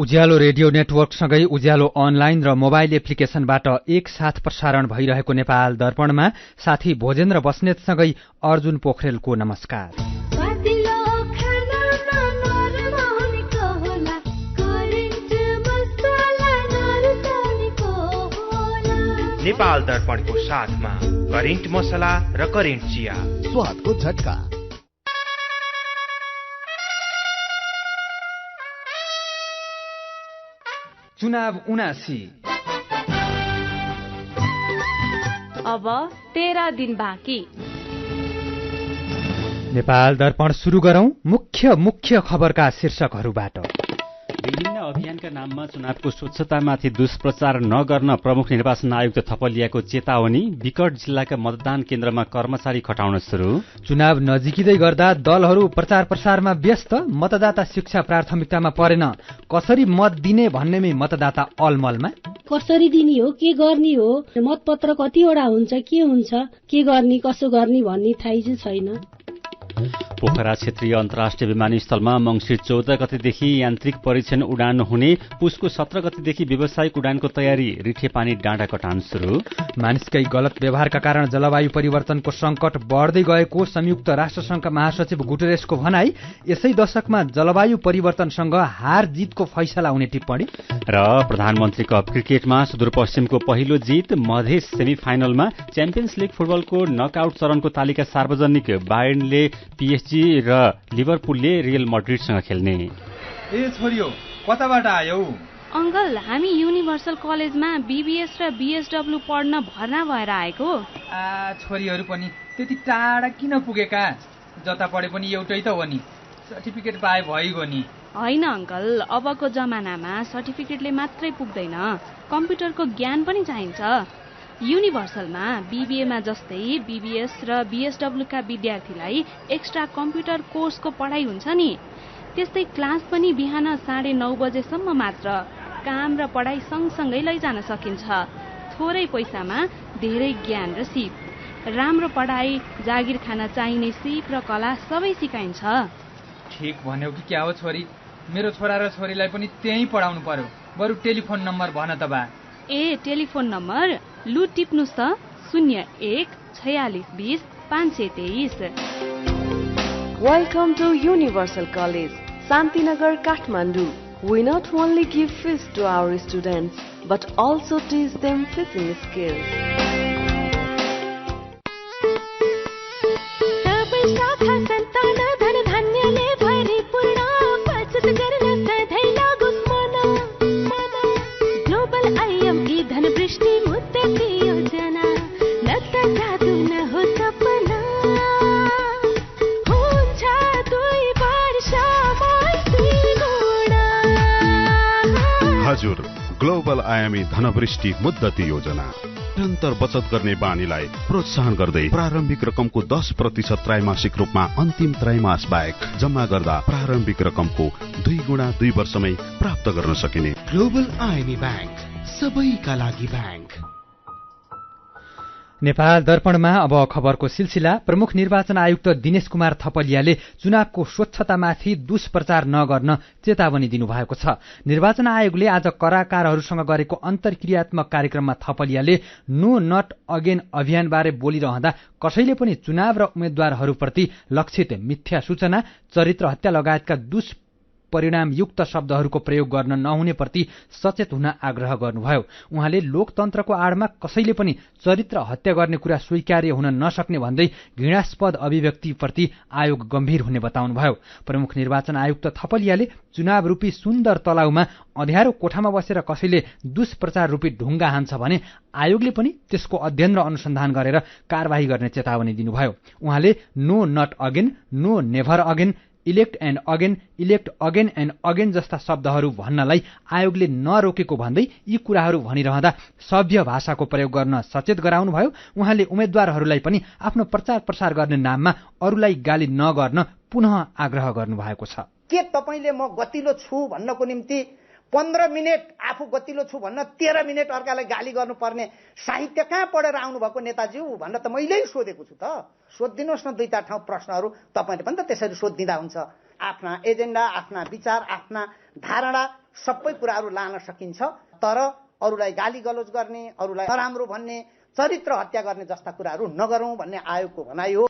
उज्यालो radio नेटवर्कसँगै उज्यालो online र mobile एप्लिकेशनबाट एकसाथ प्रसारण भइरहेको नेपाल दर्पणमा साथी भोजेन्द्र बस्नेतसँगै अर्जुन पोखरेलको नमस्कार। नेपाल दर्पणको साथमा करेन्ट मसला र करेन्ट चिया, स्वादको झट्का। चुनाव 79 अब 13 दिन बाँकी। नेपाल दर्पण सुरु गरौं मुख्य खबरका शीर्षकहरूबाट। विभिन्न अभियानका नाममा चुनावको स्वच्छतामाथि दुष्प्रचार नगर्न प्रमुख निर्वाचन आयुक्त थपलियाको चेतावनी। विकट जिल्लाका मतदान केन्द्रमा कर्मचारी खटाउन सुरु। चुनाव नजिकिँदै गर्दा दलहरू प्रचार प्रसारमा व्यस्त। मतदाता शिक्षा प्राथमिकतामा परेन। कसरी मत दिने भन्नेमै मतदाता अलमलमा। कसरी दिने हो, के गर्ने हो, मतपत्र कतिवटा हुन्छ, के गर्ने कसो गर्ने भन्ने थाहै चाहिँ छैन। पोखरा क्षेत्रीय अन्तर्राष्ट्रिय विमानस्थलमा मंसिर 14 गतेदेखि यान्त्रिक परीक्षण उडान हुने। पुसको 17 गतेदेखि व्यावसायिक उडानको तयारी। रिठेपानी डाँडा कटान सुरु। मानिसकै गलत व्यवहारका कारण जलवायु परिवर्तनको संकट बढ्दै गएको संयुक्त राष्ट्रसंघका महासचिव गुटेरेसको भनाई। यसै दशकमा जलवायु परिवर्तनसँग हार जितको फैसला हुने टिप्पणी। र प्रधानमन्त्री कप क्रिकेटमा सुदूरपश्चिमको पहिलो जित। मधेस सेमिफाइनलमा च्याम्पियन्स लिग फुटबलको नकआउट चरणको तालिका सार्वजनिक। बायर्नले PSG र लिभरपुलले रियल मड्रिडसँग खेल्ने। ए छोरियो, कताबाट आयौ? अंकल, हामी युनिभर्सल कलेजमा BBS र BSW पढ्न भर्ना भएर आएको। छोरीहरू पनि त्यति टाढा किन पुगेका? जता पढे पनि एउटै त हो नि, सर्टिफिकेट पाए भइगयो नि। होइन अंकल, अबको जमानामा सर्टिफिकेटले मात्रै पुग्दैन, कम्प्युटरको ज्ञान पनि चाहिन्छ। युनिभर्सलमा BBA मा जस्तै BBS र BSW का विद्यार्थीलाई एक्स्ट्रा कम्प्युटर कोर्सको पढाइ हुन्छ नि। त्यस्तै क्लास पनि बिहान 9:30 बजेसम्म मात्र। काम र पढाइ सँगसँगै लैजान सकिन्छ। थोरै पैसामा धेरै ज्ञान र सिप। राम्रो पढाइ, जागिर खान चाहिने सिप र कला सबै सिकाइन्छ। ठीक भन्यौ कि क्या हो छोरी? मेरो छोरा र छोरीलाई पनि त्यही पढाउनु पर्यो। बरु टेलिफोन नम्बर भन त बा। टेलिफोन नम्बर लु टिप्नुस् त, 01 46 20 523। Welcome to Universal College, Santinagar, Kathmandu. We not only give fees to our students, but also teach them fishing skills. हजुर, ग्लोबल आयामी धनवृष्टि मुद्दती योजना निरन्तर बचत गर्ने बानीलाई प्रोत्साहन गर्दै प्रारम्भिक रकमको 10% त्रैमासिक रूपमा अन्तिम त्रैमास बाहेक जम्मा गर्दा प्रारम्भिक रकमको 2 गुणा 2 वर्षमै प्राप्त गर्न सकिने ग्लोबल आयामी ब्याङ्क, सबैका लागि ब्याङ्क। नेपाल दर्पणमा अब खबरको सिलसिला। प्रमुख निर्वाचन आयुक्त दिनेश कुमार थपलियाले चुनावको स्वच्छतामाथि दुष्प्रचार नगर्न चेतावनी दिनुभएको छ। निर्वाचन आयोगले आज कलाकारहरूसँग गरेको अन्तर्क्रियात्मक कार्यक्रममा थपलियाले नो नट अगेन अभियानबारे बोलिरहँदा कसैले पनि चुनाव र उम्मेद्वारहरूप्रति लक्षित मिथ्या सूचना, चरित्र हत्या लगायतका परिणामयुक्त शब्दहरूको प्रयोग गर्न नहुनेप्रति सचेत हुन आग्रह गर्नुभयो। उहाँले लोकतन्त्रको आडमा कसैले पनि चरित्र हत्या गर्ने कुरा स्वीकार्य हुन नसक्ने भन्दै घृणास्पद अभिव्यक्तिप्रति आयोग गम्भीर हुने बताउनुभयो। प्रमुख निर्वाचन आयुक्त थपलियाले चुनाव रूपी सुन्दर तलाउमा अँध्यारो कोठामा बसेर कसैले दुष्प्रचार रूपी ढुङ्गा हान्छ भने आयोगले पनि त्यसको अध्ययन र अनुसन्धान गरेर कारवाही गर्ने चेतावनी दिनुभयो। उहाँले no not again, no never again, elect and again and again जस्ता शब्दहरू भन्नलाई आयोगले नरोकेको भन्दै यी कुराहरू भनिरहँदा सभ्य भाषाको प्रयोग गर्न सचेत गराउनुभयो। उहाँले उम्मेद्वारहरूलाई पनि आफ्नो प्रचार प्रसार गर्ने नाममा अरूलाई गाली नगर्न पुनः आग्रह गर्नुभएको छ। के तपाईले म गतिलो छु भन्नको निम्ति 15 मिनेट आफू गतिलो छु भन्न 13 मिनेट अर्कालाई गाली गर्नुपर्ने साहित्य कहाँ पढेर आउनुभएको नेताज्यू भनेर त मैले सोधेको छु त। सोधिदिनुहोस् न 2-4 ठाउँ प्रश्नहरू। तपाईँले पनि त त्यसरी सोधिदिँदा हुन्छ। आफ्ना एजेन्डा, आफ्ना विचार, आफ्ना धारणा सबै कुराहरू लान सकिन्छ। तर अरूलाई गाली गलोज गर्ने, अरूलाई नराम्रो भन्ने, चरित्र हत्या गर्ने जस्ता कुराहरू नगरौं भन्ने आयोगको भनाइ हो।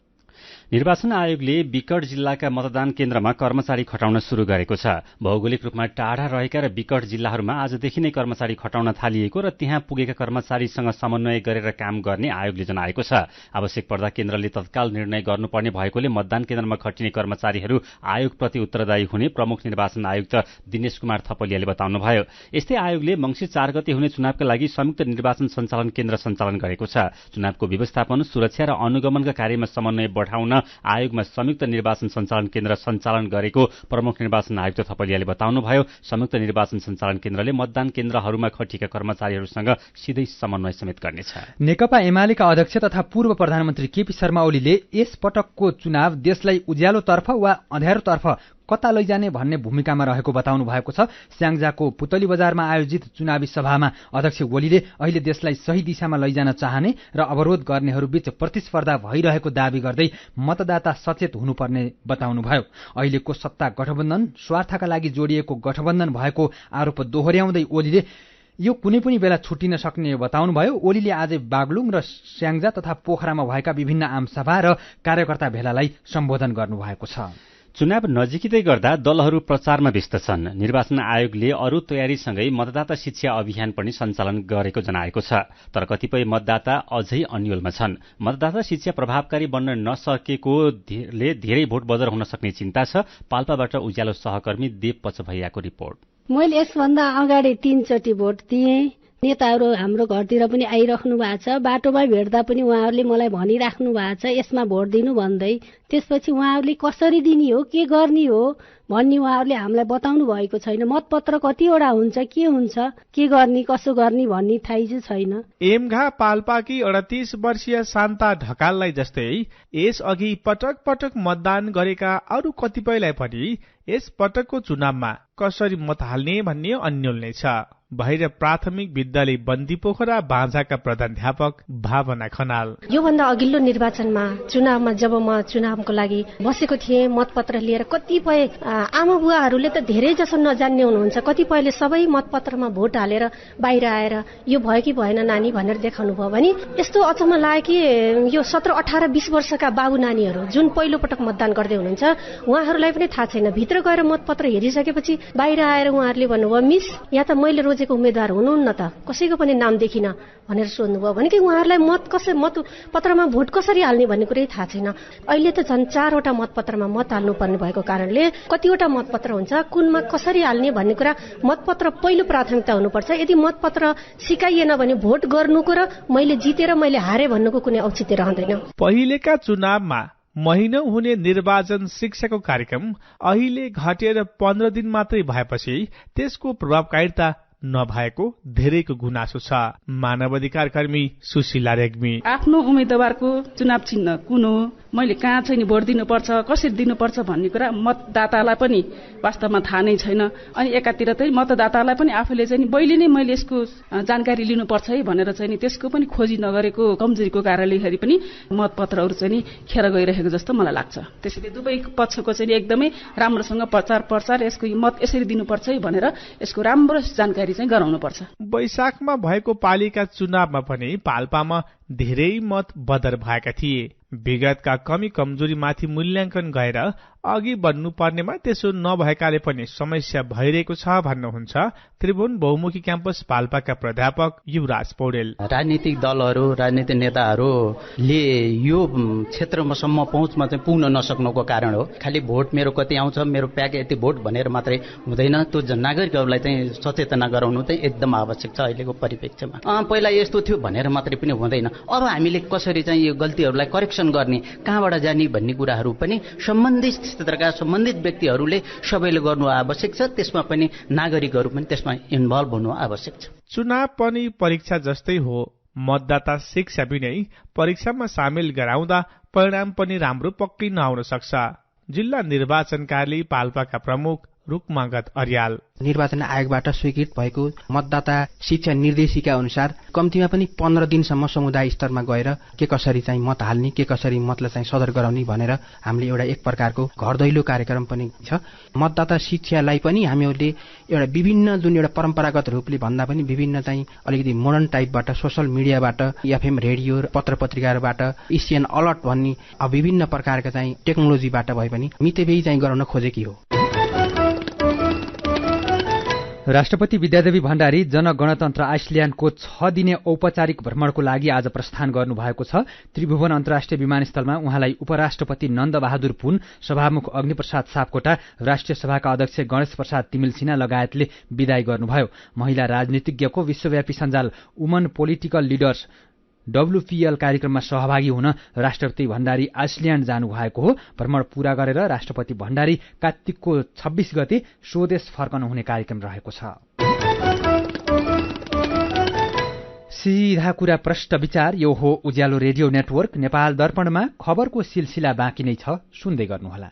निर्वाचन आयोगले विकट जिल्लाका मतदान केन्द्रमा कर्मचारी खटाउन शुरू गरेको छ। भौगोलिक रूपमा टाढा रहेका र विकट जिल्लाहरूमा आजदेखि नै कर्मचारी खटाउन थालिएको र त्यहाँ पुगेका कर्मचारीसँग समन्वय गरेर काम गर्ने आयोगले जनाएको छ। आवश्यक पर्दा केन्द्रले तत्काल निर्णय गर्नुपर्ने भएकोले मतदान केन्द्रमा खटिने कर्मचारीहरू आयोगप्रति उत्तरदायी हुने प्रमुख निर्वाचन आयुक्त दिनेश कुमार थपलियाले बताउनुभयो। यस्तै आयोगले मंसिर 4 गते हुने चुनावका लागि संयुक्त निर्वाचन सञ्चालन केन्द्र सञ्चालन गरेको छ। चुनावको व्यवस्थापन, सुरक्षा र अनुगमनका कार्यमा समन्वय बढ़ाउन आयोगमा संयुक्त निर्वाचन सञ्चालन केन्द्र सञ्चालन गरेको प्रमुख निर्वाचन आयुक्त थपलियाले बताउनुभयो। संयुक्त निर्वाचन सञ्चालन केन्द्रले मतदान केन्द्रहरूमा खटिएका कर्मचारीहरूसँग सिधै समन्वय समेत गर्नेछ। नेकपा एमालेका अध्यक्ष तथा पूर्व प्रधानमन्त्री केपी शर्मा ओलीले यस पटकको चुनाव देशलाई उज्यालोतर्फ वा अँध्यारोतर्फ कता लैजाने भन्ने भूमिकामा रहेको बताउनु भएको छ। स्याङ्जाको पुतली बजारमा आयोजित चुनावी सभामा अध्यक्ष ओलीले अहिले देशलाई सही दिशामा लैजान चाहने र अवरोध गर्नेहरूबीच प्रतिस्पर्धा भइरहेको दावी गर्दै मतदाता सचेत हुनुपर्ने बताउनुभयो। अहिलेको सत्ता गठबन्धन स्वार्थका लागि जोडिएको गठबन्धन भएको आरोप दोहोर्याउँदै ओलीले यो कुनै पनि बेला छुटिन सक्ने बताउनुभयो। ओलीले आज बागलुङ र स्याङ्जा तथा पोखरामा भएका विभिन्न आमसभा र कार्यकर्ता भेलालाई सम्बोधन गर्नुभएको छ। चुनाव नजिकै गर्दा दलहरू प्रचारमा व्यस्त छन्। निर्वाचन आयोगले अरू तयारीसँगै मतदाता शिक्षा अभियान पनि सञ्चालन गरेको जनाएको छ। तर कतिपय मतदाता अझै अन्यलमा छन्। मतदाता शिक्षा प्रभावकारी बन्न नसकेकोले धेरै भोट बदर हुन सक्ने चिन्ता छ। पाल्पाबाट उज्यालो सहकर्मी देव पचभैयाको रिपोर्ट। मैले यसभन्दा अगाडि 3 चोटि भोट दिएँ। नेताहरू हाम्रो घरतिर पनि आइराख्नु भएको छ। बाटोमा भेट्दा पनि उहाँहरूले मलाई भनिराख्नु भएको छ यसमा भोट दिनु भन्दै। त्यसपछि उहाँहरूले कसरी दिने हो, के गर्ने हो भन्ने उहाँहरूले हामीलाई बताउनु भएको छैन। मतपत्र कतिवटा हुन्छ, के हुन्छ, के गर्ने, कसो गर्ने भन्ने थाहै चाहिँ छैन। एमघा पाल्पाकी 38 वर्षीय शान्ता ढकाललाई जस्तै यस अघि पटक पटक मतदान गरेका अरू कतिपयलाई पनि यस पटकको चुनावमा कसरी मत हाल्ने भन्ने अन्यल नै छ। भैर प्राथमिक विद्यालय बन्दीपोखरा बाँझाका प्रधानाध्यापक भावना खनाल। योभन्दा अघिल्लो निर्वाचनमा चुनावमा जब म चुनावको लागि बसेको थिएँ, मतपत्र लिएर कतिपय आमा बुवाहरूले त धेरै जसो नजान्ने हुनुहुन्छ। कतिपयले सबै मतपत्रमा भोट हालेर बाहिर आएर यो भयो कि भएन नानी भनेर देखाउनु भयो भने यस्तो अचम्म लाग्यो कि यो 17, 18, 20 वर्षका बाबु नानीहरू जुन पहिलो पटक मतदान गर्दै हुनुहुन्छ उहाँहरूलाई पनि थाहा छैन। भित्र गएर मतपत्र हेरिसकेपछि बाहिर आएर उहाँहरूले भन्नुभयो मिस या त मैले रोजेको उम्मेद्वार हुनुहुन्न त, कसैको पनि नाम देखिन भनेर सोध्नुभयो भने कि उहाँहरूलाई मतपत्रमा भोट कसरी हाल्ने भन्ने कुरै थाहा छैन। अहिले त झन् 4 वटा मतपत्रमा मत हाल्नुपर्ने भएको कारणले कतिवटा मतपत्र हुन्छ, कुनमा कसरी हाल्ने भन्ने कुरा मतपत्र पहिलो प्राथमिकता हुनुपर्छ। यदि मतपत्र सिकाइएन भने भोट गर्नुको र मैले जितेर मैले हारे भन्नुको कुनै औचित्य रहँदैन। पहिलेका चुनावमा महिनौ हुने निर्वाचन शिक्षाको कार्यक्रम अहिले घटेर 15 दिन मात्रै भएपछि त्यसको प्रभावकारिता नभएको धेरैको गुनासो छ। मानव अधिकार कर्मी सुशीला रेग्मी। आफ्नो उम्मेदवारको चुनाव चिन्ह कुन हो, मैले कहाँ चाहिँ भोट दिनुपर्छ, कसरी दिनुपर्छ भन्ने कुरा मतदातालाई पनि वास्तवमा थाहा नै छैन। अनि एकातिर चाहिँ मतदातालाई पनि आफूले चाहिँ पहिले नै मैले यसको जानकारी लिनुपर्छ है भनेर चाहिँ त्यसको पनि खोजी नगरेको कमजोरीको कारणले पनि मतपत्रहरू चाहिँ खेर गइरहेको जस्तो मलाई लाग्छ। त्यसैले दुवै पक्षको चाहिँ एकदमै राम्रोसँग प्रचार यसको मत यसरी दिनुपर्छ है भनेर यसको राम्रो जानकारी चाहिँ गराउनुपर्छ। वैशाखमा भएको पालिका चुनावमा पनि पाल्पामा धेरै मत बदर भएका थिए। विगतका कमी कमजोरीमाथि मूल्याङ्कन गएर अघि बढ्नु पर्नेमा त्यसो नभएकाले पनि समस्या भइरहेको छ भन्नुहुन्छ त्रिभुवन बहुमुखी क्याम्पस पाल्पाका प्राध्यापक युवराज पौडेल। राजनीतिक दलहरू, राजनीतिक नेताहरूले यो क्षेत्रसम्म पहुँचमा चाहिँ पुग्न नसक्नुको कारण हो। खालि भोट मेरो कति आउँछ, मेरो प्याक यति भोट भनेर मात्रै हुँदैन। त्यो नागरिकहरूलाई चाहिँ सचेतना गराउनु चाहिँ एकदम आवश्यक छ अहिलेको परिप्रेक्ष्यमा। पहिला यस्तो थियो भनेर मात्रै पनि हुँदैन। अब हामीले कसरी चाहिँ यो गल्तीहरूलाई करेक्सन गर्ने, कहाँबाट जाने भन्ने कुराहरू पनि सम्बन्धित क्षेत्रका सम्बन्धित व्यक्तिहरूले सबैले गर्नु आवश्यक छ। त्यसमा पनि नागरिकहरू पनि त्यसमा इन्भल्भ हुनु आवश्यक छ। चुनाव पनि परीक्षा जस्तै हो। मतदाता शिक्षा बिनै परीक्षामा सामेल गराउँदा परिणाम पनि राम्रो पक्कै नआउन सक्छ। जिल्ला निर्वाचन कार्यालय पाल्पाका प्रमुख रुकमागत अर्याल। निर्वाचन आयोगबाट स्वीकृत भएको मतदाता शिक्षा निर्देशिका अनुसार कम्तीमा पनि 15 दिनसम्म समुदाय स्तरमा गएर के कसरी चाहिँ मत हाल्ने, के कसरी मतलाई चाहिँ सदर गराउने भनेर हामीले एउटा एक प्रकारको घर दैलो कार्यक्रम पनि छ। मतदाता शिक्षालाई पनि हामीहरूले एउटा विभिन्न जुन एउटा परम्परागत रूपले भन्दा पनि विभिन्न चाहिँ अलिकति मोडर्न टाइपबाट सोशल मिडियाबाट, एफएम रेडियो, पत्र पत्रिकाबाट, एसियन अलर्ट भन्ने विभिन्न प्रकारका चाहिँ टेक्नोलोजीबाट भए पनि मितेबेही चाहिँ गराउन खोजेकी हो। राष्ट्रपति विद्यादेवी भण्डारी जनगणतन्त्र आइसल्याण्डको 6 दिने औपचारिक भ्रमणको लागि आज प्रस्थान गर्नुभएको छ। त्रिभुवन अन्तर्राष्ट्रिय विमानस्थलमा उहाँलाई उपराष्ट्रपति नन्दबहादुर पुन, सभामुख अग्निप्रसाद सापकोटा, राष्ट्रिय सभाका अध्यक्ष गणेश प्रसाद तिमिल सिन्हा लगायतले विदाई गर्नुभयो। महिला राजनीतिज्ञको विश्वव्यापी सञ्जाल वुमन पोलिटिकल लिडर्स WPL कार्यक्रममा सहभागी हुन राष्ट्रपति भण्डारी आइसल्याण्ड जानुभएको हो। भ्रमण पूरा गरेर राष्ट्रपति भण्डारी कार्तिकको 26 गते स्वदेश फर्कनु हुने कार्यक्रम रहेको छ। सीधा कुरा प्रष्ट विचार, यो हो उज्यालो रेडियो नेटवर्क। नेपाल दर्पणमा खबरको सिलसिला बाँकी नै छ, सुन्दै गर्नुहोला।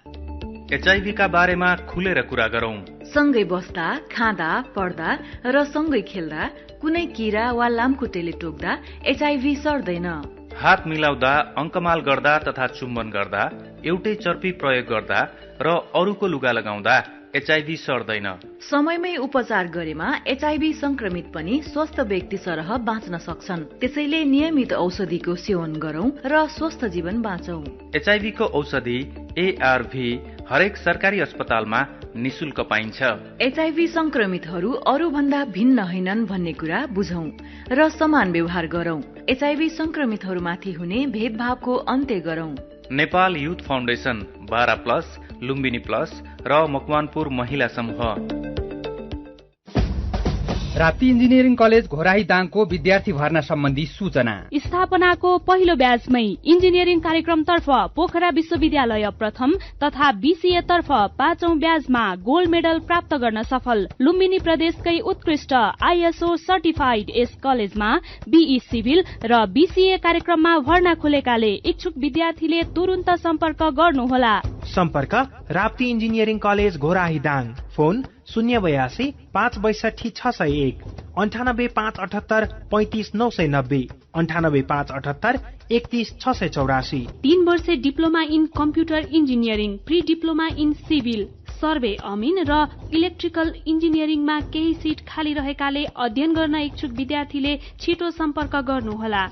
HIV का बारेमा खुलेर कुरा गरौं। सँगै बस्दा, खाँदा, पढ्दा र सँगै खेल्दा कुनै कीरा वा लामखुट्टेले टोक्दा HIV सर्दैन। हात मिलाउँदा, अंकमाल गर्दा तथा चुम्बन गर्दा, एउटै चर्पी प्रयोग गर्दा र अरूको लुगा लगाउँदा HIV सर्दैन। समयमै उपचार गरेमा HIV संक्रमित पनि स्वस्थ व्यक्ति सरह बाँच्न सक्छन्। त्यसैले नियमित औषधिको सेवन गरौं र स्वस्थ जीवन बाँचौं। HIV को औषधि ARV हरेक सरकारी अस्पतालमा निशुल्क पाइन्छ। HIV संक्रमितहरू अरू भन्दा भिन्न होइनन् भन्ने कुरा बुझौं र समान व्यवहार गरौं। HIV संक्रमितहरूमाथि हुने भेदभावको अन्त्य गरौं। Nepal youth foundation, 12+, Lumbini plus र मकवानपुर महिला समूह। राप्ती इन्जिनियरिङ कलेज घोराही दाङको विद्यार्थी भर्ना सम्बन्धी सूचना। स्थापनाको पहिलो ब्याचमै इन्जिनियरिङ कार्यक्रमतर्फ पोखरा विश्वविद्यालय प्रथम तथा BCA तर्फ 5औं ब्याचमा गोल्ड मेडल प्राप्त गर्न सफल। लुम्बिनी प्रदेशकै उत्कृष्ट ISO सर्टिफाइड यस कलेजमा BE सिभिल र BCA कार्यक्रममा भर्ना खुलेकाले इच्छुक विद्यार्थीले तुरुन्त सम्पर्क गर्नुहोला। सम्पर्क Rapti engineering college Ghorahi Dang. Phone 082 562 601, 98 578 35 990, 98 578 31 684। 3 वर्षे diploma in computer engineering, pre diploma in civil, survey अमिन र इलेक्ट्रिकल इन्जिनियरिङमा केही सिट खाली रहेकाले अध्ययन गर्न इच्छुक विद्यार्थीले छिटो सम्पर्क गर्नुहोला।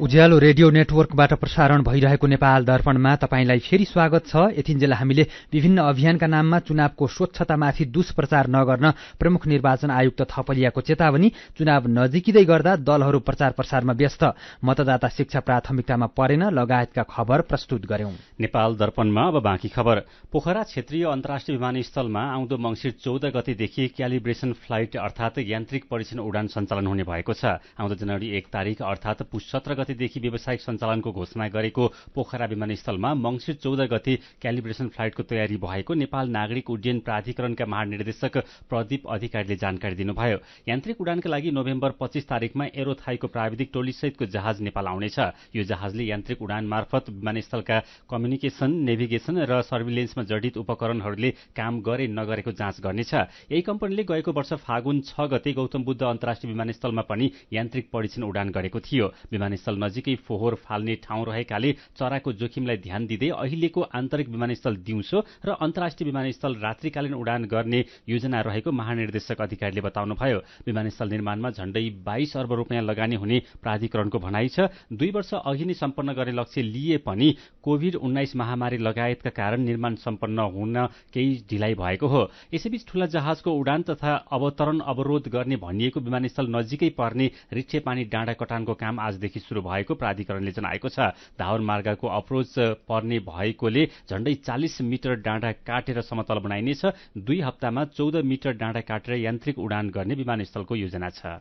उज्यालो रेडियो नेटवर्कबाट प्रसारण भइरहेको नेपाल दर्पणमा तपाईंलाई फेरि स्वागत छ। यतिन्जेल हामीले विभिन्न अभियानका नाममा चुनावको स्वच्छतामाथि दुष्प्रचार नगर्न प्रमुख निर्वाचन आयुक्त थपलियाको चेतावनी, चुनाव नजिकिँदै गर्दा दलहरू प्रचार प्रसारमा व्यस्त, मतदाता शिक्षा प्राथमिकतामा परेन लगायतका खबर प्रस्तुत गर्यौं। नेपाल दर्पणमा अब बाँकी खबर। पोखरा क्षेत्रीय अन्तर्राष्ट्रिय विमानस्थलमा आउँदो मंसिर 14 गतेदेखि क्यालिब्रेसन फ्लाइट अर्थात यान्त्रिक परीक्षण उडान सञ्चालन हुने भएको छ। आउँदो जनवरी 1 तारिक अर्थात पुस 17 गतेदेखि व्यावसायिक सञ्चालनको घोषणा गरेको पोखरा विमानस्थलमा मंसिर 14 गते क्यालिब्रेसन फ्लाइटको तयारी भएको नेपाल नागरिक उड्डयन प्राधिकरणका महानिर्देशक प्रदीप अधिकारीले जानकारी दिनुभयो। यान्त्रिक उडानका लागि नोभेम्बर 25 तारिकमा एरोथाईको प्राविधिक टोलीसहितको जहाज नेपाल आउनेछ। यो जहाजले यान्त्रिक उडान मार्फत विमानस्थलका कम्युनिकेसन, नेभिगेसन र सर्भिलेन्समा जडित उपकरणहरूले काम गरे नगरेको जाँच गर्नेछ। यही कम्पनीले गएको वर्ष फागुन 6 गते गौतम बुद्ध अन्तर्राष्ट्रिय विमानस्थलमा पनि यान्त्रिक परीक्षण उडान गरेको थियो। विमानस्थल नजिकै फोहोर फाल्ने ठाउँ रहेकाले चराको जोखिमलाई ध्यान दिँदै अहिलेको आन्तरिक विमानस्थल दिउँसो र अन्तर्राष्ट्रिय विमानस्थल रात्रिकालीन उडान गर्ने योजना रहेको महानिर्देशक अधिकारीले बताउनुभयो। विमानस्थल निर्माणमा झण्डै 22 अर्ब रुपियाँ लगानी हुने प्राधिकरणको भनाइ छ। 2 वर्ष अघि नै सम्पन्न गर्ने लक्ष्य लिए पनि कोभिड-19 महामारी लगायतका कारण निर्माण सम्पन्न हुन केही ढिलाइ भएको हो। यसैबीच ठूला जहाजको उडान तथा अवतरण अवरोध गर्ने भनिएको विमानस्थल नजिकै पर्ने रिठेपानी डाँडा कटानको काम आजदेखि शुरू भएको प्राधिकरणले जनाएको छ। धावर मार्गको अप्रोच पर्ने भएकोले झण्डै 40 मिटर डाँडा काटेर समतल बनाइनेछ। 2 हप्तामा 14 मिटर डाँडा काटेर यान्त्रिक उडान गर्ने विमानस्थलको योजना छ।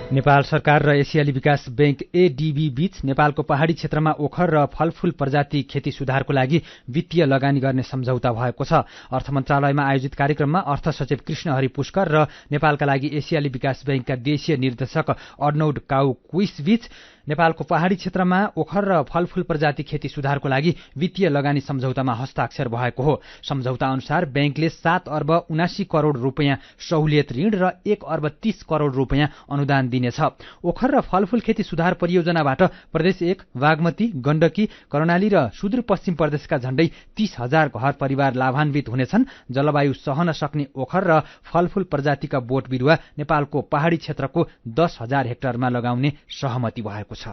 नेपाल सरकार र एसियाली विकास बैंक ADB बीच नेपालको पहाड़ी क्षेत्रमा ओखर र फलफूल प्रजाति खेती सुधारको लागि वित्तीय लगानी गर्ने सम्झौता भएको छ। अर्थ मन्त्रालयमा आयोजित कार्यक्रममा अर्थ सचिव कृष्णहरि पुष्कर र नेपालका लागि एसियाली विकास बैंकका देशीय निर्देशक अर्नौड काउ क्विस बीच नेपालको पहाडी क्षेत्रमा ओखर र फलफूल प्रजाति खेती सुधारको लागि वित्तीय लगानी सम्झौतामा हस्ताक्षर भएको हो। सम्झौता अनुसार बैंकले 7 अर्ब 79 करोड़ रुपैयाँ सहुलियत ऋण र 1 अर्ब 30 करोड़ रुपैयाँ अनुदान दिनेछ। ओखर र फलफूल खेती सुधार परियोजनाबाट प्रदेश 1, बागमती, गण्डकी, कर्णाली र सुदूरपश्चिम प्रदेशका झण्डै 30,000 घर परिवार लाभान्वित हुनेछन्। जलवायु सहन सक्ने ओखर र फलफूल प्रजातिका बोट बिरुवा नेपालको पहाडी क्षेत्रको 10,000 हेक्टरमा लगाउने सहमति भएको छ।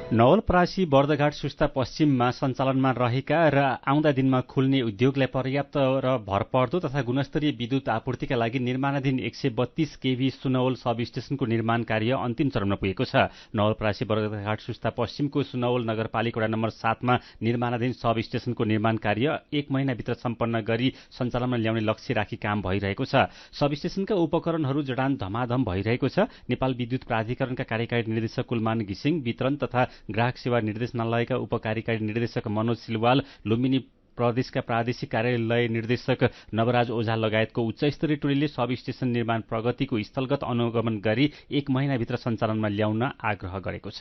नवलपरासी बर्दघाट सुस्ता पश्चिममा सञ्चालनमा रहेका र आउँदा दिनमा खुल्ने उद्योगलाई पर्याप्त र भरपर्दो तथा गुणस्तरीय विद्युत आपूर्तिका लागि निर्माणाधीन 132 केभी सुनवल सब स्टेशनको निर्माण कार्य अन्तिम चरणमा पुगेको छ। नवलपरासी बर्दघाट सुस्ता पश्चिमको सुनवल नगरपालिका वडा नम्बर 7 मा निर्माणाधीन सब स्टेशनको निर्माण कार्य 1 महिनाभित्र सम्पन्न गरी सञ्चालनमा ल्याउने लक्ष्य राखी काम भइरहेको छ। सब स्टेशनका उपकरणहरू जडान धमाधम भइरहेको छ। नेपाल विद्युत प्राधिकरणका कार्यकारी निर्देशक कुलमान घिसिङ, वितरण तथा ग्राहक सेवा निर्देशनालयका उपकार्यकारी निर्देशक मनोज सिलवाल, लुम्बिनी प्रदेशका प्रादेशिक कार्यालय निर्देशक नवराज ओझा लगायतको उच्चस्तरीय टोलीले सब स्टेशन निर्माण प्रगतिको स्थलगत अनुगमन गरी 1 महिनाभित्र सञ्चालनमा ल्याउन आग्रह गरेको छ।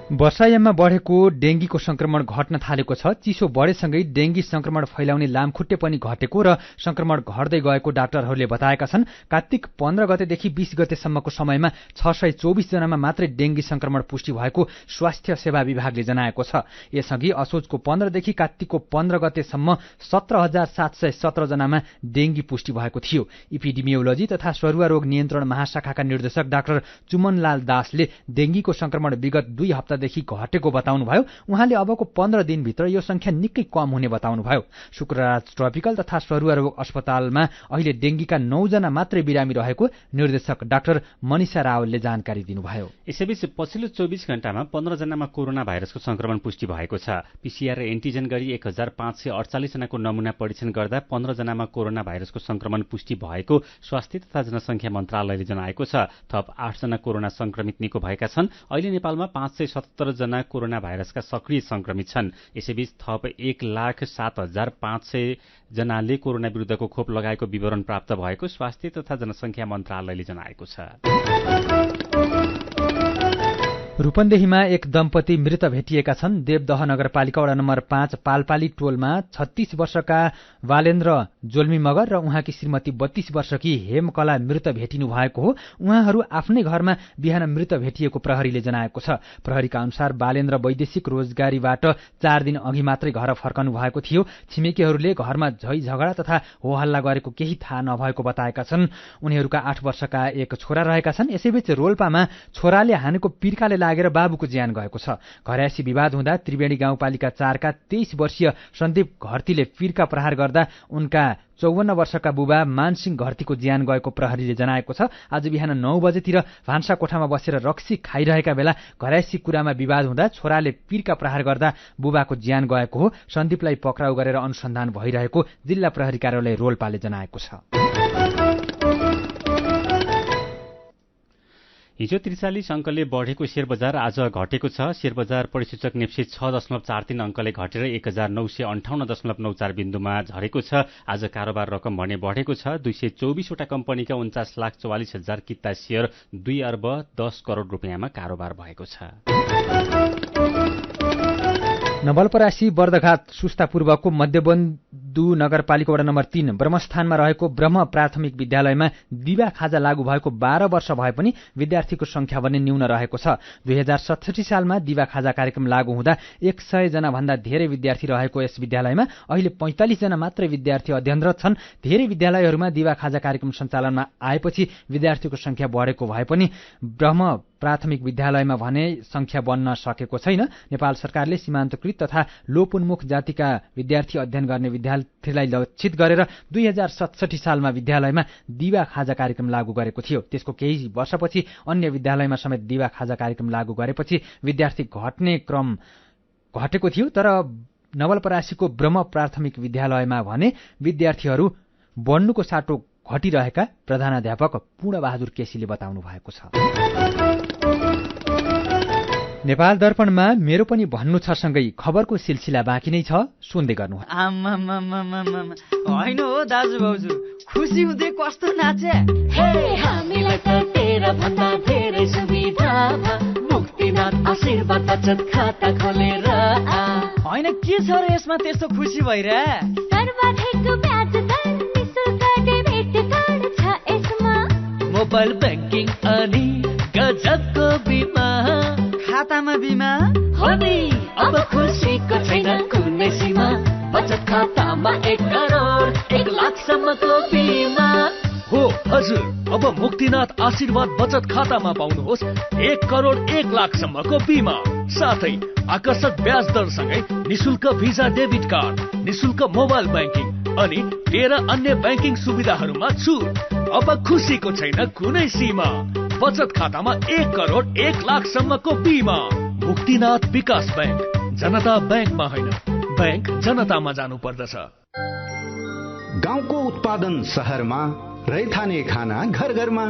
वर्षायाममा बढेको डेंगीको संक्रमण घट्न थालेको छ। चिसो बढेसँगै डेंगी संक्रमण फैलाउने लामखुट्टे पनि घटेको र संक्रमण घट्दै गएको डाक्टरहरूले बताएका छन्। कार्तिक 15 गतेदेखि 20 गतेसम्मको समयमा 624 जनामा मात्रै डेंगी संक्रमण पुष्टि भएको स्वास्थ्य सेवा विभागले जनाएको छ। यसअघि असोजको 15 देखि कार्तिकको 15 गतेसम्म 17,717 जनामा डेंगी पुष्टि भएको थियो। इपिडेमियोलोजी तथा सरुवा रोग नियन्त्रण महाशाखाका निर्देशक डाक्टर चुमनलाल दासले डेंगीको संक्रमण विगत 2 हप्ता देखि घटेको बताउनुभयो। उहाँले अबको 15 दिनभित्र यो संख्या निकै कम हुने बताउनुभयो। शुक्रराज ट्रपिकल तथा सरुवा रोग अस्पतालमा अहिले डेंगीका 9 जना मात्रै बिरामी रहेको निर्देशक डाक्टर मनिषा रावलले जानकारी दिनुभयो। यसैबीच पछिल्लो 24 घण्टामा 15 जनामा कोरोना भाइरसको संक्रमण पुष्टि भएको छ। पीसीआर र एन्टिजेन गरी 1548 जनाको नमूना परीक्षण गर्दा 15 जनामा कोरोना भाइरसको संक्रमण पुष्टि भएको स्वास्थ्य तथा जनसंख्या मन्त्रालयले जनाएको छ। थप 8 जना कोरोना संक्रमित निको भएका छन्। अहिले नेपालमा 577 जना कोरोना भाइरसका सक्रिय संक्रमित छन्। यसैबीच थप 1,07,500 जनाले कोरोना विरुद्धको खोप लगाएको विवरण प्राप्त भएको स्वास्थ्य तथा जनसंख्या मन्त्रालयले जनाएको छ। रूपन्देहीमा एक दम्पति मृत भेटिएका छन्। देवदह नगरपालिका वडा नम्बर 5 पालपाली टोलमा 36 वर्षका बालेन्द्र जोल्मी मगर र उहाँकी श्रीमती 32 वर्षकी हेमकला मृत भेटिनु भएको हो। उहाँहरू आफ्नै घरमा बिहान मृत भेटिएको प्रहरीले जनाएको छ। प्रहरीका अनुसार बालेन्द्र वैदेशिक रोजगारीबाट 4 दिन अघि मात्रै घर फर्कनु भएको थियो। छिमेकीहरूले घरमा झै झगडा तथा होहल्ला गरेको केही थाहा नभएको बताएका छन्। उनीहरूका 8 वर्षका एक छोरा रहेका छन्। यसैबीच रोल्पामा छोराले हानेको पिर्काले लागेर बाबुको ज्यान गएको छ। घरयासी विवाद हुँदा त्रिवेणी गाउँपालिका 4 का 23 वर्षीय सन्दीप घरतीले पिर्का प्रहार गर्दा उनका 54 वर्षका बुबा मानसिंह घरतीको ज्यान गएको प्रहरीले जनाएको छ। आज बिहान 9 बजेतिर भान्सा कोठामा बसेर रक्सी खाइरहेका बेला घरयासी कुरामा विवाद हुँदा छोराले पिर्का प्रहार गर्दा बुबाको ज्यान गएको हो। सन्दीपलाई पक्राउ गरेर अनुसन्धान भइरहेको जिल्ला प्रहरी कार्यालय रोल्पाले जनाएको छ। हिजो 43 अङ्कले बढेको शेयर बजार आज घटेको छ। शेयर बजार परिसूचक नेप्से 6.43 अङ्कले घटेर 1958.94 बिन्दुमा झरेको छ। आज कारोबार रकम भने बढेको छ। 224 वटा कम्पनीका 49,44,000 किता शेयर 2 अर्ब 10 करोड़ रुपियाँमा कारोबार भएको छ। नवलपरासी बर्दघाट सुस्ता पूर्वको मध्यबन्धु नगरपालिका वडा नम्बर 3 ब्रह्मस्थानमा रहेको ब्रह्म प्राथमिक विद्यालयमा दिवा खाजा लागू भएको 12 वर्ष भए पनि विद्यार्थीको संख्या भने न्यून रहेको छ। 2067 सालमा दिवा खाजा कार्यक्रम लागू हुँदा 100 जना भन्दा धेरै विद्यार्थी रहेको यस विद्यालयमा अहिले 45 जना मात्रै विद्यार्थी अध्ययनरत छन्। धेरै विद्यालयहरूमा दिवा खाजा कार्यक्रम सञ्चालनमा आएपछि विद्यार्थीको संख्या बढेको भए पनि ब्रह्म प्राथमिक विद्यालयमा भने संख्या बन्न सकेको छैन। नेपाल सरकारले सीमान्तकृत तथा लोपोन्मुख जातिका विद्यार्थी अध्ययन गर्ने विद्यार्थीलाई लक्षित गरेर 2067 सालमा विद्यालयमा दिवा खाजा कार्यक्रम लागू गरेको थियो। त्यसको केही वर्षपछि अन्य विद्यालयमा समेत दिवा खाजा कार्यक्रम लागू गरेपछि विद्यार्थी घट्ने क्रम घटेको थियो। तर नवलपरासीको ब्रह्म प्राथमिक विद्यालयमा भने विद्यार्थीहरू बढ्नुको साटो घटिरहेका प्रधानाध्यापक पूर्णबहादुर केसीले बताउनु भएको छ। नेपाल दर्पणमा मेरो पनि भन्नु छ सँगै खबरको सिलसिला बाँकी नै छ, सुन्दै गर्नु। होइन हो दाजु भाउजू, खुसी हुँदै कस्तो नाचे। हामीलाई त तेरा भन्दा धेरै सुविधा मुक्तिनाथ आशीर्वाद बचत खाता खोलेर। होइन के छ र यसमा त्यस्तो खुसी भइरा? सर्वाधिक ब्याज दर निशुल्क डेबिट कार्ड छ यसमा, मोबाइल ब्याङ्किङ अनि गजबको बिमा। खातामा बिमा हो नि, अब खुसीको छैन कुनै सीमा। बचत खातामा 1 करोड 1 लाखसम्मको बिमा। हो हजुर, अब मुक्तिनाथ आशीर्वाद बचत खातामा पाउनुहोस् 1 करोड 1 लाखसम्मको बिमा, साथै आकर्षक ब्याज दरसँगै निशुल्क भिजा डेबिट कार्ड, निशुल्क मोबाइल ब्याङ्किङ अनि 13 अन्य ब्याङ्किङ सुविधाहरूमा छुट। अब खुसीको छैन कुनै सीमा। बचत खातामा 1 करोड 1 लाखसम्मको बिमा। मुक्तिनाथ विकास ब्याङ्क, जनता ब्याङ्कमा होइन, ब्याङ्क जनतामा जानु पर्दछ। गाउँको उत्पादन शहरमा, रैथाने खाना घर घरमा।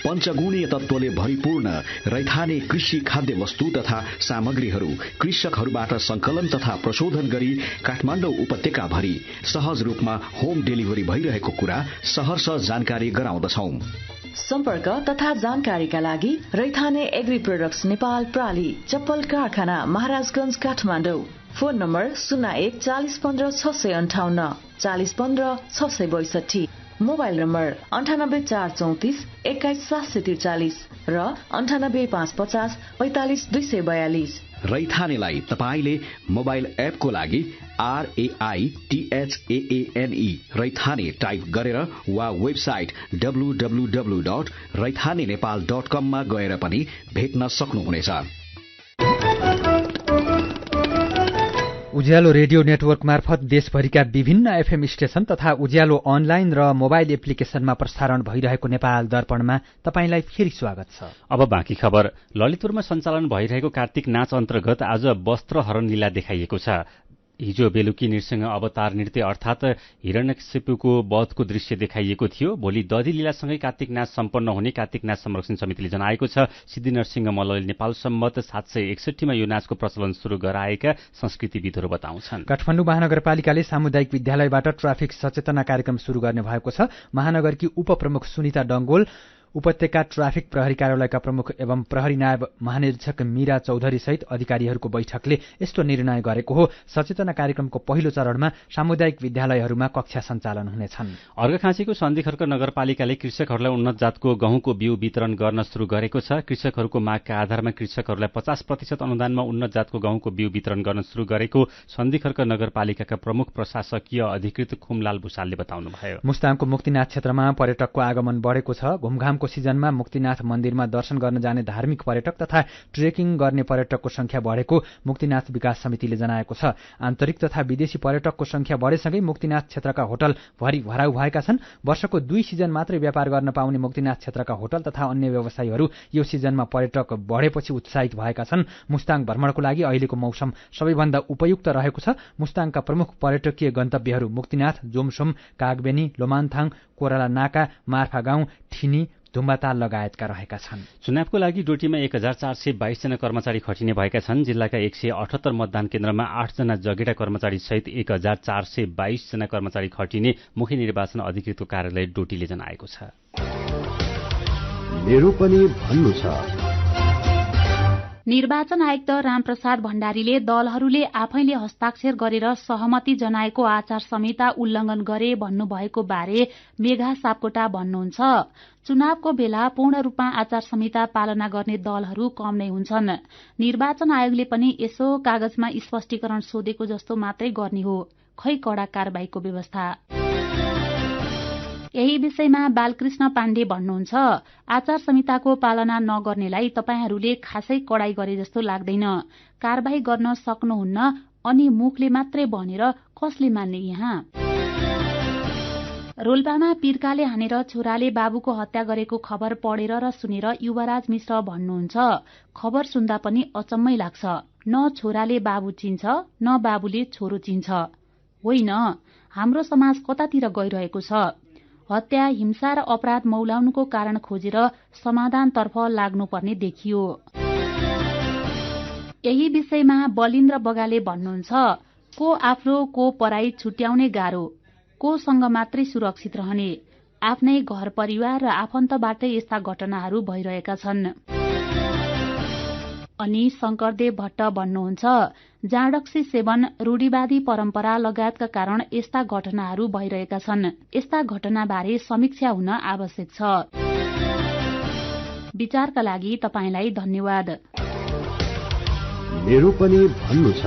पञ्चगुणीय तत्त्वले भरिपूर्ण रैथाने कृषि खाद्य वस्तु तथा सामग्रीहरू कृषकहरूबाट संकलन तथा प्रशोधन गरी काठमाडौँ उपत्यका भरि सहज रूपमा होम डेलिभरी भइरहेको कुरा सहर्ष जानकारी गराउँदछौं। सम्पर्क तथा जानकारीका लागि रैथाने एग्री प्रोडक्ट्स नेपाल प्राली, चप्पल कारखाना, Maharajganj, Kathmandu. Phone number 01 40 15 658 40 15 662, mobile number 98 434 21 743 र 98 550 45 242। रैथानेलाई तपाईले मोबाइल एपको लागि RAITHAANE रैथाने टाइप गरेर वा वेबसाइट www.raithanenepal.com मा गएर पनि भेट्न सक्नुहुनेछ। उज्यालो रेडियो नेटवर्क मार्फत देशभरिका विभिन्न एफएम स्टेशन तथा उज्यालो अनलाइन र मोबाइल एप्लिकेशनमा प्रसारण भइरहेको नेपाल दर्पणमा तपाईंलाई फेरि स्वागत छ। अब बाँकी खबर। ललितपुरमा सञ्चालन भइरहेको कार्तिक नाच अन्तर्गत आज वस्त्र हरण लीला देखाइएको छ। हिजो बेलुकी नृसिंह अवतार नृत्य अर्थात हिरण्यकशिपुको वधको दृश्य देखाइएको थियो। भोलि दधी लीलासँगै कार्तिक नाच सम्पन्न हुने कार्तिक नाच संरक्षण समितिले जनाएको छ। सिद्धि नरसिंह मल्लले नेपाल सम्मत 761 मा यो नाचको प्रचलन शुरू गराएका संस्कृतिविदहरू बताउँछन्। काठमाडौँ महानगरपालिकाले सामुदायिक विद्यालयबाट ट्राफिक सचेतना कार्यक्रम शुरू गर्ने भएको छ। महानगरकी उपप्रमुख सुनिता डंगोल, उपत्यका ट्राफिक प्रहरी कार्यालयका प्रमुख एवं प्रहरी नायब महानिरीक्षक मीरा चौधरी सहित अधिकारीहरूको बैठकले यस्तो निर्णय गरेको हो। सचेतना कार्यक्रमको पहिलो चरणमा सामुदायिक विद्यालयहरूमा कक्षा सञ्चालन हुनेछन्। अर्घाखाँचीको सन्धिखर्क नगरपालिकाले कृषकहरूलाई उन्नत जातको गहुँको बिउ वितरण गर्न शुरू गरेको छ। कृषकहरूको मागका आधारमा कृषकहरूलाई 50% अनुदानमा उन्नत जातको गहुँको बिउ वितरण गर्न शुरू गरेको सन्धिखर्क नगरपालिकाका प्रमुख प्रशासकीय अधिकृत खुमलाल भूषालले बताउनुभयो। मुस्ताङको मुक्तिनाथ क्षेत्रमा पर्यटकको आगमन बढेको छ। घुमघामको सिजनमा मुक्तिनाथ मन्दिरमा दर्शन गर्न जाने धार्मिक पर्यटक तथा ट्रेकिङ गर्ने पर्यटकको संख्या बढेको मुक्तिनाथ विकास समितिले जनाएको छ। आन्तरिक तथा विदेशी पर्यटकको संख्या बढेसँगै मुक्तिनाथ क्षेत्रका होटल भरि भराउ भएका छन्। वर्षको 2 सिजन मात्रै व्यापार गर्न पाउने मुक्तिनाथ क्षेत्रका होटल तथा अन्य व्यवसायीहरू यो सिजनमा पर्यटक बढेपछि उत्साहित भएका छन्। मुस्ताङ भ्रमणको लागि अहिलेको मौसम सबैभन्दा उपयुक्त रहेको छ। मुस्ताङका प्रमुख पर्यटकीय गन्तव्यहरू मुक्तिनाथ, जोमसोम, कागबेनी, लोमान्थाङ, कोराला नाका, मार्फा गाउँ, ठिनी, धुम्बाताल लगायतका रहेका छन्। चुनावको लागि डोटीमा 1422 जना कर्मचारी खटिने भएका छन्। जिल्लाका 178 मतदान केन्द्रमा 8 जना जगेडा कर्मचारी सहित 1422 जना कर्मचारी खटिने मुख्य निर्वाचन अधिकृतको कार्यालय डोटीले जनाएको छ। मेरो पनि भन्नु छ। निर्वाचन आयुक्त रामप्रसाद भण्डारीले दलहरूले आफैले हस्ताक्षर गरेर सहमति जनाएको आचार संहिता उल्लंघन गरे भन्नुभएको बारे मेघा सापकोटा भन्नुहुन्छ। चुनावको बेला पूर्ण रूपमा आचार संहिता पालना गर्ने दलहरू कम नै हुन्छन्। निर्वाचन आयोगले पनि यसो कागजमा स्पष्टीकरण सोधेको जस्तो मात्रै गर्ने हो, खै कड़ा कारबाहीको व्यवस्था। यही विषयमा बालकृष्ण पाण्डे भन्नुहुन्छ, आचार संहिताको पालना नगर्नेलाई तपाईहरूले खासै कडाई गरे जस्तो लाग्दैन। कारबाही गर्न सक्नुहुन्न अनि मुखले मात्रै भनेर कसले मान्ने यहाँ। रोल्पामा पिर्काले हानेर छोराले बाबुको हत्या गरेको खबर पढेर र सुनेर युवराज मिश्र भन्नुहुन्छ, खबर सुन्दा पनि अचम्मै लाग्छ। न छोराले बाबु चिन्छ न बाबुले छोरो चिन्छ। होइन, हाम्रो समाज कतातिर गइरहेको छ। हत्या, हिंसा र अपराध मौलाउनुको कारण खोजेर समाधानतर्फ लाग्नुपर्ने देखियो। यही विषयमा बलिन्द्र बगाले भन्नुहुन्छ, को आफ्नो को पराई छुट्याउने गाह्रो, कोसँग मात्रै सुरक्षित रहने। आफ्नै घर परिवार र आफन्तबाटै यस्ता घटनाहरू भइरहेका छन्। अनि शंकरदेव भट्ट भन्नुहुन्छ, जाँडक्सी सेवन, रूढिवादी परम्परा लगायतका कारण यस्ता घटनाहरू भइरहेका छन्। यस्ता घटनाबारे समीक्षा हुन आवश्यक छ। विचारका लागि तपाईलाई धन्यवाद। मेरो पनि भन्नु छ।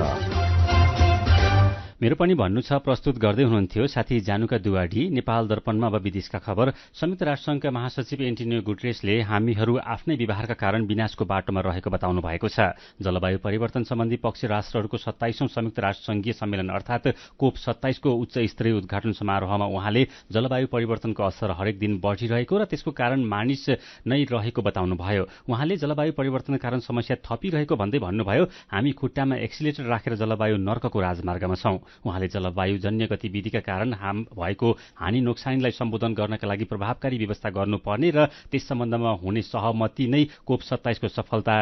मेरो पनि भन्नु छ प्रस्तुत गर्दै हुनुहुन्थ्यो साथी जानुका दुवाडी। नेपाल दर्पणमा अब विदेशका खबर। संयुक्त राष्ट्रसंघका महासचिव एन्टोनियो गुटेरेसले हामीहरू आफ्नै व्यवहारका कारण विनाशको बाटोमा रहेको बताउनु भएको छ। जलवायु परिवर्तन सम्बन्धी पक्ष राष्ट्रहरूको 27औं संयुक्त राष्ट्रसंघीय सम्मेलन अर्थात कोप 27 को उच्च स्तरीय उद्घाटन समारोहमा उहाँले जलवायु परिवर्तनको असर हरेक दिन बढ़िरहेको र त्यसको कारण मानिस नै रहेको बताउनुभयो। उहाँले जलवायु परिवर्तनका कारण समस्या थपिरहेको भन्दै भन्नुभयो, हामी खुट्टामा एक्सिलेटर राखेर जलवायु नर्कको राजमार्गमा छौं। उहाँले जलवायुजन्य गतिविधिका कारण भएको हानि नोक्सानीलाई सम्बोधन गर्नका लागि प्रभावकारी व्यवस्था गर्नुपर्ने र त्यस सम्बन्धमा हुने सहमति नै कोप 27 को सफलता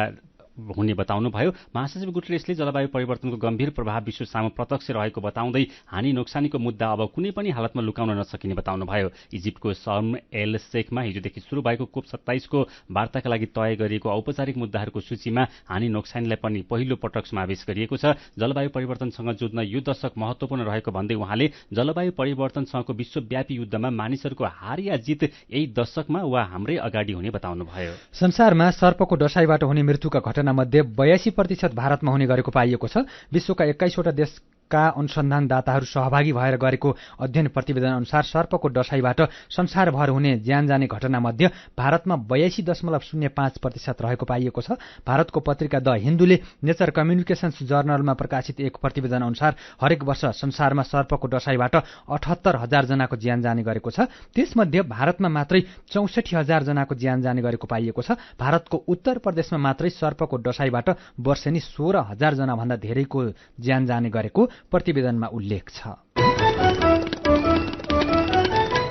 हुने बताउनुभयो। महासचिव गुटेरेसले जलवायु परिवर्तनको गम्भीर प्रभाव विश्व सामु प्रत्यक्ष रहेको बताउँदै हानि नोक्सानीको मुद्दा अब कुनै पनि हालतमा लुकाउन नसकिने बताउनुभयो। इजिप्टको शर्म एल शेखमा हिजोदेखि शुरू भएको कोप 27 को वार्ताका लागि तय गरिएको औपचारिक मुद्दाहरूको सूचीमा हानि नोक्सानीलाई पनि पहिलो पटक समावेश गरिएको छ। जलवायु परिवर्तनसँग जुझ्न यो दशक महत्वपूर्ण रहेको भन्दै उहाँले जलवायु परिवर्तनसँगको विश्वव्यापी युद्धमा मानिसहरूको हार या जित यही दशकमा वा हाम्रै अगाडि हुने बताउनुभयो। संसारमा सर्पको डसाईबाट हुने मृत्युका घटना मध्ये 82% भारतमा हुने गरेको पाइएको छ। विश्वका 21वटा देशका अनुसन्धानदाताहरू सहभागी भएर गरेको अध्ययन प्रतिवेदन अनुसार सर्पको डसाईबाट संसारभर हुने ज्यान जाने घटना मध्ये भारतमा 82.05% रहेको पाइएको छ। भारतको पत्रिका द हिन्दूले नेचर कम्युनिकेशन्स जर्नलमा प्रकाशित एक प्रतिवेदन अनुसार हरेक वर्ष संसारमा सर्पको डसाईबाट 78,000 जनाको ज्यान जाने गरेको छ। त्यसमध्ये भारतमा मात्रै 64,000 जनाको ज्यान जाने गरेको पाइएको छ। भारतको उत्तर प्रदेशमा मात्रै सर्पको डसाईबाट वर्षेनी 16,000 जना भन्दा धेरैको ज्यान जाने गरेको प्रतिवेदनमा उल्लेख छ।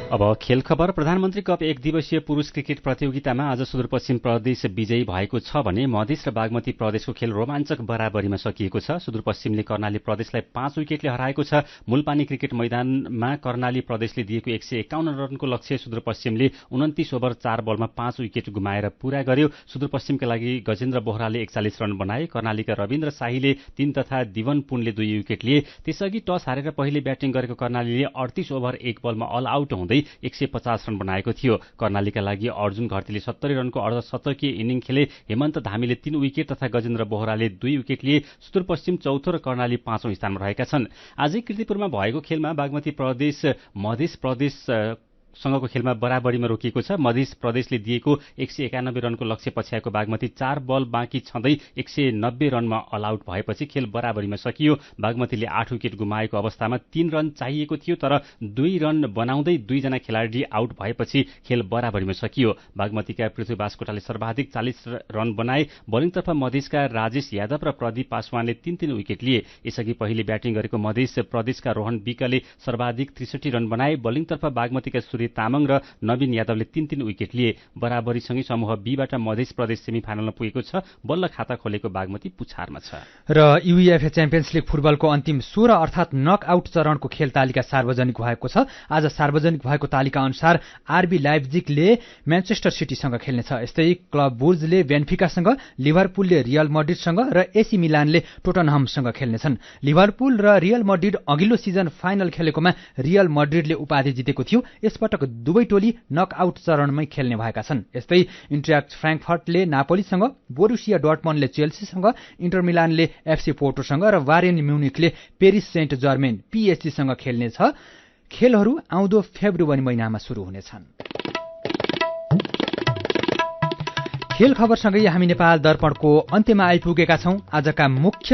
अब खेल खबर। प्रधानमन्त्री कप 1 दिवसीय पुरुष क्रिकेट प्रतियोगितामा आज सुदूरपश्चिम प्रदेश विजयी भएको छ भने मधेस र बागमती प्रदेशको खेल रोमाञ्चक बराबरीमा सकिएको छ। सुदूरपश्चिमले कर्णाली प्रदेशलाई 5 विकेटले हराएको छ। मूलपानी क्रिकेट मैदानमा कर्णाली प्रदेशले दिएको 151 रनको लक्ष्य सुदूरपश्चिमले 29 ओभर 4 बलमा 5 विकेट गुमाएर पूरा गर्यो। सुदूरपश्चिमका लागि गजेन्द्र बोहराले 41 रन बनाए। कर्णालीका रविन्द्र शाहीले 3 तथा दिवन पुनले 2 विकेट लिए। त्यसअघि टस हारेर पहिले ब्याटिङ गरेको कर्णालीले 38 ओभर 1 बलमा अल आउट हुँदै 150 रन बनाएको थियो। कर्णालीका लागि अर्जुन घरतीले 70 रनको अर्धशतकीय इनिङ खेले। हेमन्त धामीले 3 विकेट तथा गजेन्द्र बोहराले 2 विकेट लिए। सुदूरपश्चिम चौथो र कर्णाली 5औं स्थानमा रहेका छन्। आजै कीर्तिपुरमा भएको खेलमा बागमती प्रदेश मधेस प्रदेश सँगको खेलमा बराबरीमा रोकिएको छ। मध्य प्रदेशले दिएको 191 रनको लक्ष्य पछ्याएको बागमती 4 बल बाँकी छँदै 190 रनमा अल आउट भएपछि खेल बराबरीमा सकियो। बागमतीले 8 विकेट गुमाएको अवस्थामा 3 रन चाहिएको थियो, तर 2 रन बनाउँदै 2 जना खेलाडी आउट भएपछि खेल बराबरीमा सकियो। बागमतीका पृथ्वी बास्कोटाले सर्वाधिक 40 रन बनाए। बोलिङतर्फ मधेसका राजेश यादव र प्रदीप पासवानले 3-3 विकेट लिए। यसअघि पहिले ब्याटिङ गरेको मध्य प्रदेशका रोहन विकले सर्वाधिक 63 रन बनाए। बोलिङतर्फ बागमतीका सूर्य तामाङ र नवीन यादवले 3-3 विकेट लिए। बराबरीसँगै समूह बीबाट मध्य प्रदेश सेमिफाइनलमा पुगेको छ। बल्ल खाता खोलेको बागमती पुछारमा छ। र युएफए च्याम्पियन्स लिग फुटबलको अन्तिम 16 अर्थात् नकआउट चरणको खेल तालिका सार्वजनिक भएको छ। आज सार्वजनिक भएको तालिका अनुसार आरबी लाइप्जिगले म्यान्चेस्टर सिटीसँग खेल्नेछ। यस्तै क्लब बुर्जले बेन्फिकासँग, लिभरपुलले रियल मड्रिडसँग र एसी मिलानले टोटनहमसँग खेल्नेछन्। लिभरपुल र रियल मड्रिड अघिल्लो सिजन फाइनल खेलेकोमा रियल मड्रिडले उपाधि जितेको थियो। यसपटक दुवै टोली नकआउट चरणमै खेल्ने भएका छन्। यस्तै इन्ट्र्याक्ट फ्र्याङ्कफर्टले नापोलीसँग, बोरुसिया डर्टमन्डले चेल्सीसँग, इन्टर मिलानले एफसी पोर्टोसँग र बायर्न म्युनिखले पेरिस सेन्ट जर्मेन पीएसजीसँग खेल्नेछ। खेलहरू आउँदो फेब्रुअरी महिनामा सुरु हुनेछन्। खेल खबरसँगै हामी नेपाल दर्पणको अन्त्यमा आइपुगेका छौं। आजका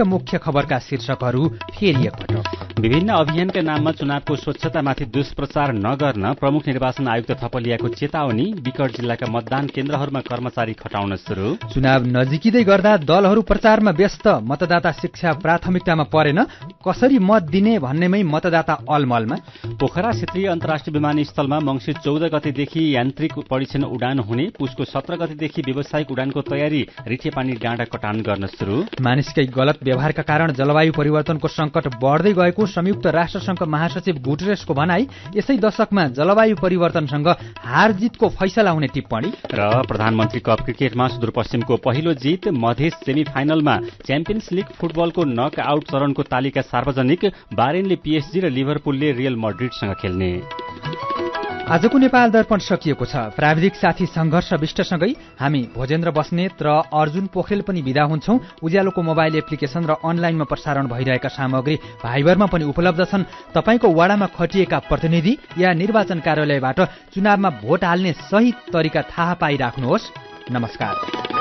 मुख्य खबरका शीर्षकहरू फेरि एकपटक। विभिन्न अभियानका नाममा चुनावको स्वच्छतामाथि दुष्प्रचार नगर्न प्रमुख निर्वाचन आयुक्त थपलियाको चेतावनी। विकट जिल्लाका मतदान केन्द्रहरूमा कर्मचारी खटाउन सुरु। चुनाव नजिकिँदै गर्दा दलहरू प्रचारमा व्यस्त। मतदाता शिक्षा प्राथमिकतामा परेन। कसरी मत दिने भन्नेमै मतदाता अलमलमा। पोखरा क्षेत्रीय अन्तर्राष्ट्रिय विमानस्थलमा मंसिर 14 गतेदेखि यान्त्रिक परीक्षण उडान हुने। पुसको 17 गतेदेखि व्यावसायिक उडानको तयारी। रिठेपानी डाँडा कटान गर्न सुरु। मानिसकै गलत व्यवहारका कारण जलवायु परिवर्तनको संकट बढ्दै गएको संयुक्त राष्ट्रसङ्घका महासचिव गुटेरेसको भनाई। यसै दशकमा जलवायु परिवर्तनसँग हार जितको फैसला हुने टिप्पणी। र प्रधानमन्त्री कप क्रिकेटमा सुदूरपश्चिमको पहिलो जित। मधेस सेमिफाइनलमा च्याम्पियन्स लिग फुटबलको नक आउट चरणको तालिका सार्वजनिक। बारेनले पीएसजी र लिभरपुलले रियल मड्रिडसँग खेल्ने। आजको नेपाल दर्पण सकिएको छ। प्राविधिक साथी संघर्ष विष्टसँगै हामी भोजेन्द्र बस्नेत र अर्जुन पोखरेल पनि विदा हुन्छौं। उज्यालोको मोबाइल एप्लिकेशन र अनलाइनमा प्रसारण भइरहेका सामग्री भाइबरमा पनि उपलब्ध छन्। तपाईको वडामा खटिएका प्रतिनिधि या निर्वाचन कार्यालयबाट चुनावमा भोट हाल्ने सही तरिका थाहा पाइराख्नुहोस्। नमस्कार।